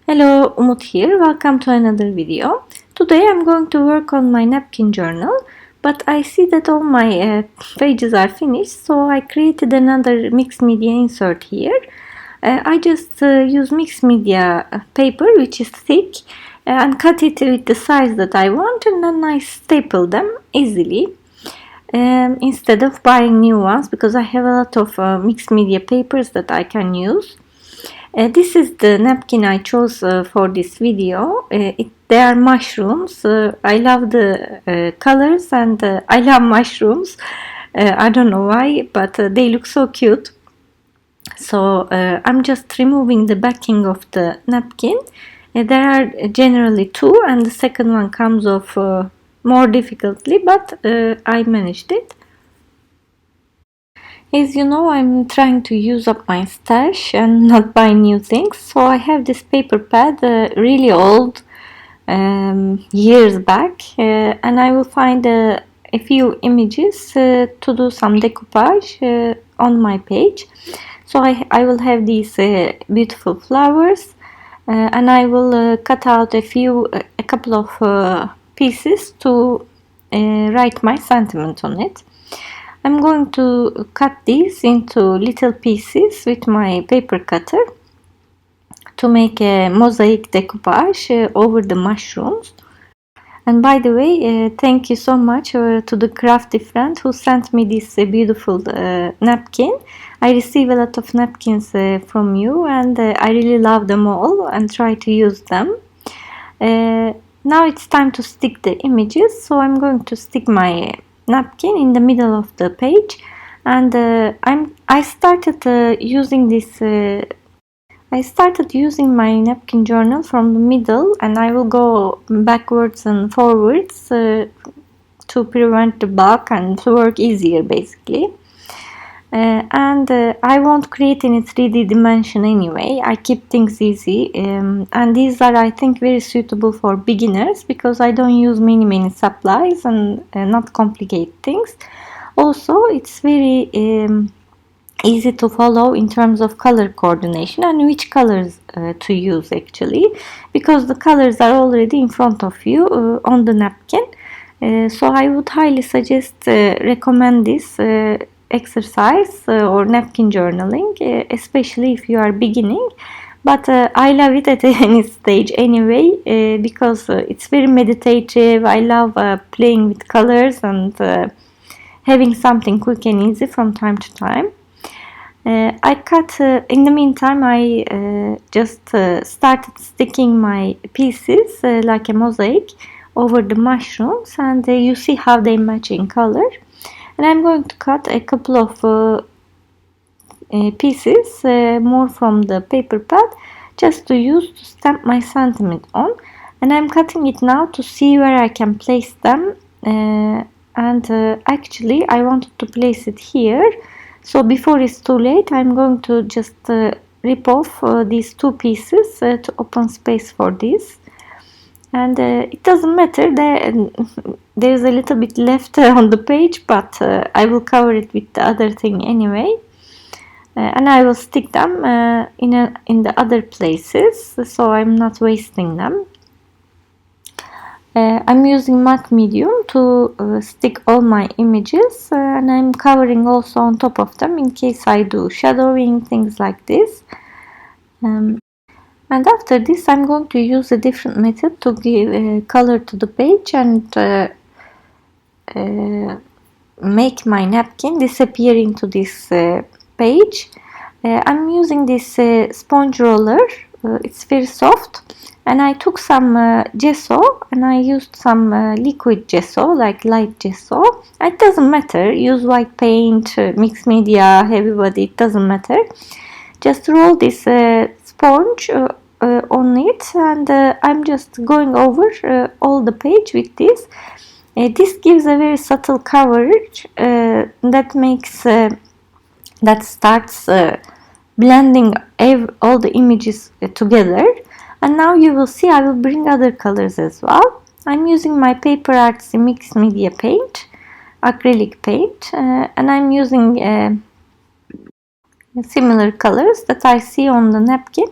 Hello, Umut here. Welcome to another video. Today I'm going to work on my napkin journal, but I see that all my pages are finished, so I created another mixed media insert here. I just use mixed media paper, which is thick, and cut it with the size that I want, and then I staple them easily. Instead of buying new ones, because I have a lot of mixed media papers that I can use. This is the napkin I chose for this video. They are mushrooms. I love the colors and I love mushrooms. I don't know why, but they look so cute. So I'm just removing the backing of the napkin. There are generally two, and the second one comes off more difficultly, but I managed it. As you know, I'm trying to use up my stash and not buy new things. So I have this paper pad, really old, years back, and I will find a few images to do some decoupage on my page. So I will have these beautiful flowers, and I will cut out a couple of pieces to write my sentiment on it. I'm going to cut these into little pieces with my paper cutter to make a mosaic decoupage over the mushrooms. And by the way, thank you so much to the crafty friend who sent me this beautiful napkin. I receive a lot of napkins from you, and I really love them all and try to use them. Now it's time to stick the images, so I'm going to stick my napkin in the middle of the page, and I started using this. I started using my napkin journal from the middle, and I will go backwards and forwards to prevent the bulk and to work easier, basically. And I won't create in a 3D dimension anyway. I keep things easy, and these are, I think, very suitable for beginners because I don't use many supplies and not complicate things. Also, it's very easy to follow in terms of color coordination and which colors to use actually, because the colors are already in front of you on the napkin. So I would highly suggest recommend this exercise or napkin journaling, especially if you are beginning. But I love it at any stage anyway, because it's very meditative. I love playing with colors and having something quick and easy from time to time. I cut, in the meantime, I just started sticking my pieces like a mosaic over the mushrooms, and you see how they match in color. And I'm going to cut a couple of pieces more from the paper pad just to use to stamp my sentiment on. And I'm cutting it now to see where I can place them. Actually, I wanted to place it here. So before it's too late, I'm going to just rip off these two pieces to open space for this. And it doesn't matter, there's a little bit left on the page, but I will cover it with the other thing anyway. And I will stick them in the other places, so I'm not wasting them. I'm using matte medium to stick all my images, and I'm covering also on top of them in case I do shadowing, things like this. And after this, I'm going to use a different method to give color to the page and make my napkin disappear into this page. I'm using this sponge roller. It's very soft, and I took some gesso and I used some liquid gesso, like light gesso. It doesn't matter, use white paint, mixed media, heavy body, it doesn't matter. Just roll this sponge on it, and I'm just going over all the page with this. This gives a very subtle coverage that starts blending all the images together. And now you will see I will bring other colors as well. I'm using my Paper Artsy mixed media paint, acrylic paint, and I'm using similar colors that I see on the napkin.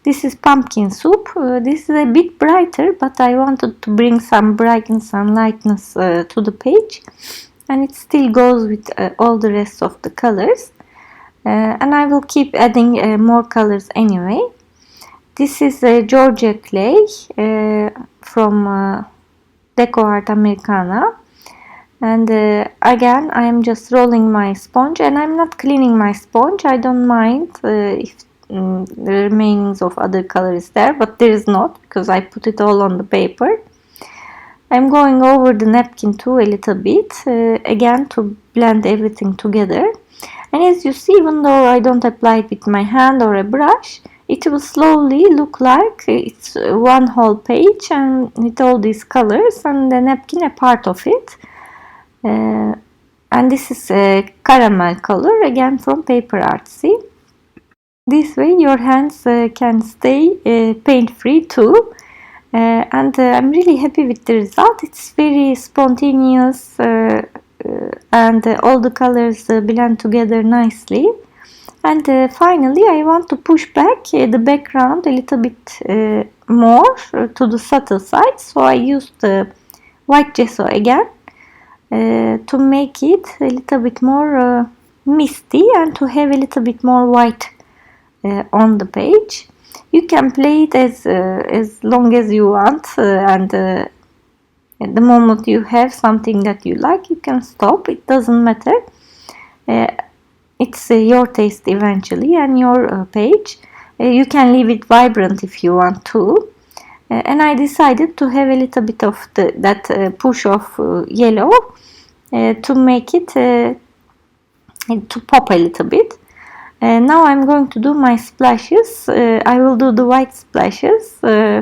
This is pumpkin soup. This is a bit brighter, but I wanted to bring some brightness and lightness to the page, and it still goes with all the rest of the colors. And I will keep adding more colors anyway. This is Georgia clay from Deco Art Americana. And again, I am just rolling my sponge, and I'm not cleaning my sponge. I don't mind if the remains of other color is there, but there is not, because I put it all on the paper. I'm going over the napkin too a little bit, again to blend everything together. And as you see, even though I don't apply it with my hand or a brush, it will slowly look like it's one whole page and with all these colors, and the napkin a part of it. And this is a caramel color, again from Paper Artsy. This way your hands can stay paint free too. And I'm really happy with the result. It's very spontaneous and all the colors blend together nicely. And finally I want to push back the background a little bit more to the subtle side. So I used the white gesso again to make it a little bit more misty and to have a little bit more white on the page. You can play it as long as you want, and at the moment you have something that you like, you can stop. It doesn't matter. It's your taste eventually and your page. You can leave it vibrant if you want to. And I decided to have a little bit of that push of yellow to make it to pop a little bit. Now I'm going to do my splashes. I will do the white splashes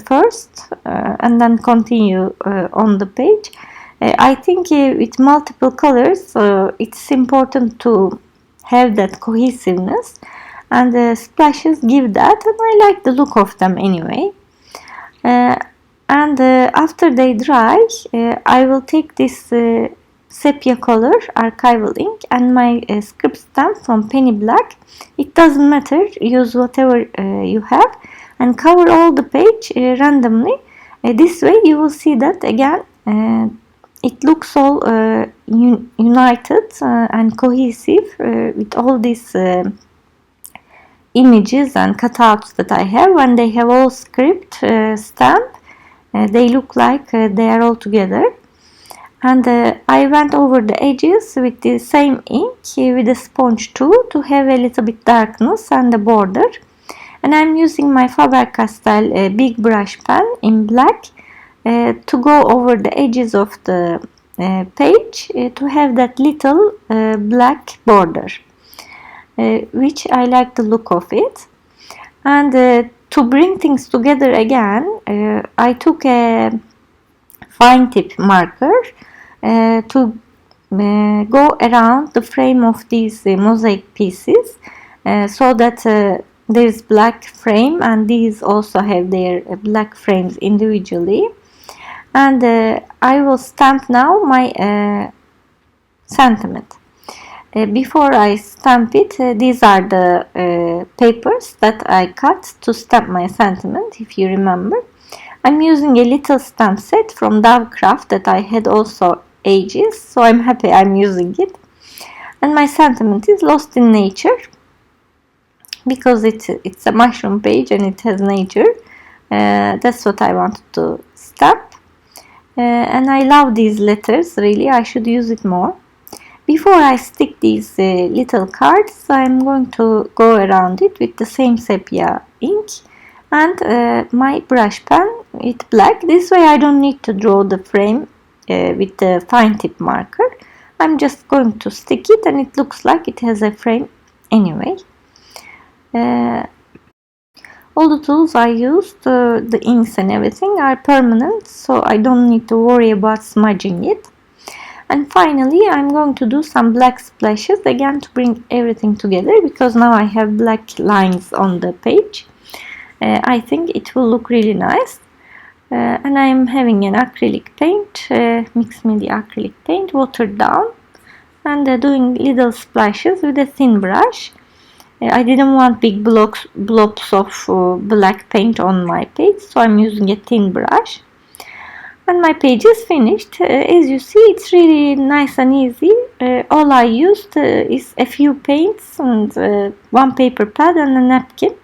first and then continue on the page. I think with multiple colors it's important to have that cohesiveness, and the splashes give that, and I like the look of them anyway. And after they dry, I will take this sepia color archival ink and my script stamp from Penny Black. It doesn't matter, use whatever you have, and cover all the page randomly. This way you will see that again it looks all united and cohesive with all these images and cutouts that I have. When they have all script stamp, they look like they are all together. And I went over the edges with the same ink with a sponge too to have a little bit darkness and the border. And I'm using my Faber-Castell big brush pen in black to go over the edges of the page to have that little black border, which I like the look of it. And to bring things together again, I took a fine tip marker to go around the frame of these mosaic pieces so that there is black frame, and these also have their black frames individually. And I will stamp now my sentiment. Before I stamp it, these are the papers that I cut to stamp my sentiment, if you remember. I'm using a little stamp set from Dovecraft that I had also ages, so I'm happy I'm using it. And my sentiment is Lost in Nature, because it's a mushroom page and it has nature. That's what I wanted to stamp. And I love these letters, really. I should use it more. Before I stick these little cards, I'm going to go around it with the same sepia ink and my brush pen with black. This way I don't need to draw the frame with the fine tip marker. I'm just going to stick it, and it looks like it has a frame anyway. All the tools I used, the inks and everything, are permanent, so I don't need to worry about smudging it. And finally I'm going to do some black splashes again to bring everything together, because now I have black lines on the page. I think it will look really nice. And I'm having an acrylic paint, mixed media acrylic paint, watered down, and doing little splashes with a thin brush. I didn't want big blobs of black paint on my page, so I'm using a thin brush. And my page is finished. As you see, it's really nice and easy. All I used is a few paints and one paper pad and a napkin.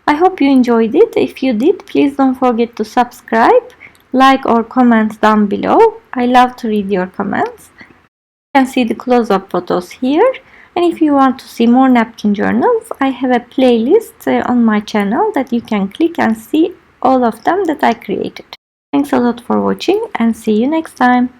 I hope you enjoyed it. If you did, please don't forget to subscribe, like or comment down below. I love to read your comments. You can see the close-up photos here. And if you want to see more napkin journals, I have a playlist on my channel that you can click and see all of them that I created. Thanks a lot for watching and see you next time.